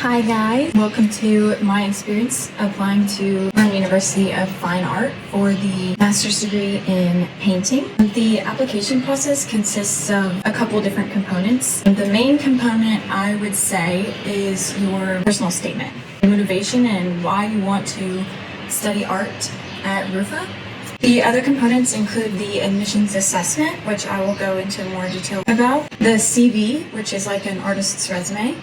Hi guys, welcome to my experience applying to Brown University of Fine Art for the master's degree in painting. The application process consists of a couple different components. The main component, I would say, is your personal statement, motivation and why you want to study art at RUFA. The other components include the admissions assessment, which I will go into more detail about, the CV, which is like an artist's resume,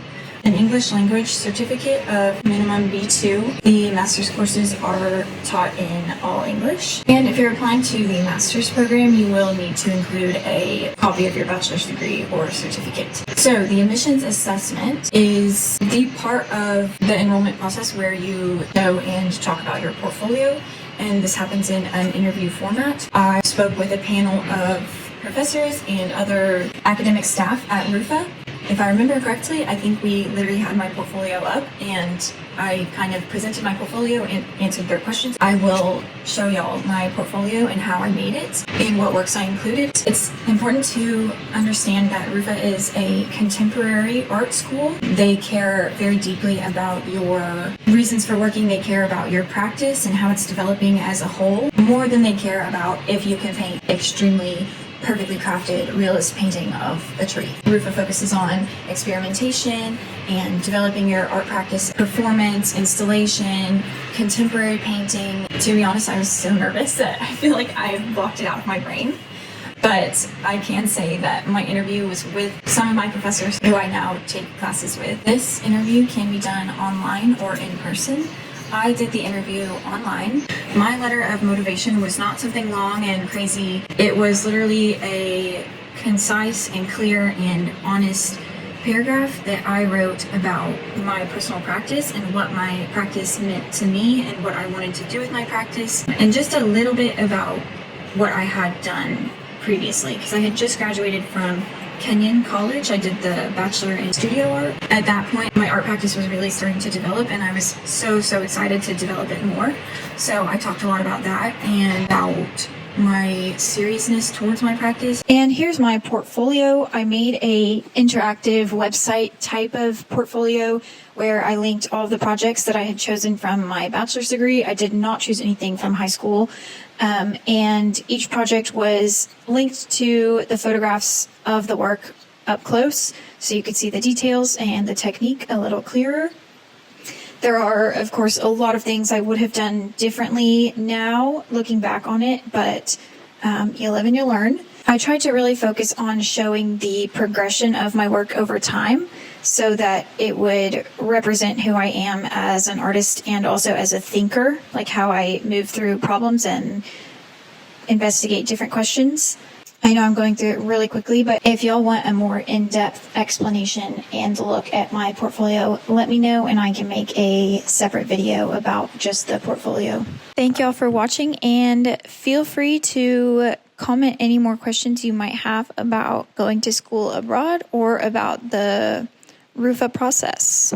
an English language certificate of minimum B2. The master's courses are taught in all English. And if you're applying to the master's program, you will need to include a copy of your bachelor's degree or certificate. So the admissions assessment is the part of the enrollment process where you go and talk about your portfolio, and this happens in an interview format. I spoke with a panel of professors and other academic staff at RUFA. If I remember correctly, I think we literally had my portfolio up and I kind of presented my portfolio and answered their questions. I will show y'all my portfolio and how I made it and what works I included. It's important to understand that RUFA is a contemporary art school. They care very deeply about your reasons for working. They care about your practice and how it's developing as a whole, more than they care about if you can paint extremely perfectly crafted realist painting of a tree. RUFA focuses on experimentation and developing your art practice, performance, installation, contemporary painting. To be honest, I was so nervous that I feel like I blocked it out of my brain. But I can say that my interview was with some of my professors who I now take classes with. This interview can be done online or in person. I did the interview online. My letter of motivation was not something long and crazy. It was literally a concise and clear and honest paragraph that I wrote about my personal practice and what my practice meant to me and what I wanted to do with my practice, and just a little bit about what I had done previously, because I had just graduated from Kenyon College. I did the Bachelor in Studio Art. At that point, my art practice was really starting to develop, and I was so excited to develop it more. So I talked a lot about that and about my seriousness towards my practice. And here's my portfolio. I made a interactive website type of portfolio where I linked all of the projects that I had chosen from my bachelor's degree. I did not choose anything from high school. And each project was linked to the photographs of the work up close, so you could see the details and the technique a little clearer. There are, of course, a lot of things I would have done differently now, looking back on it, but you live and you learn. I tried to really focus on showing the progression of my work over time so that it would represent who I am as an artist and also as a thinker, like how I move through problems and investigate different questions. I know I'm going through it really quickly, but if y'all want a more in-depth explanation and look at my portfolio, let me know and I can make a separate video about just the portfolio. Thank y'all for watching, and feel free to comment any more questions you might have about going to school abroad or about the RUFA process.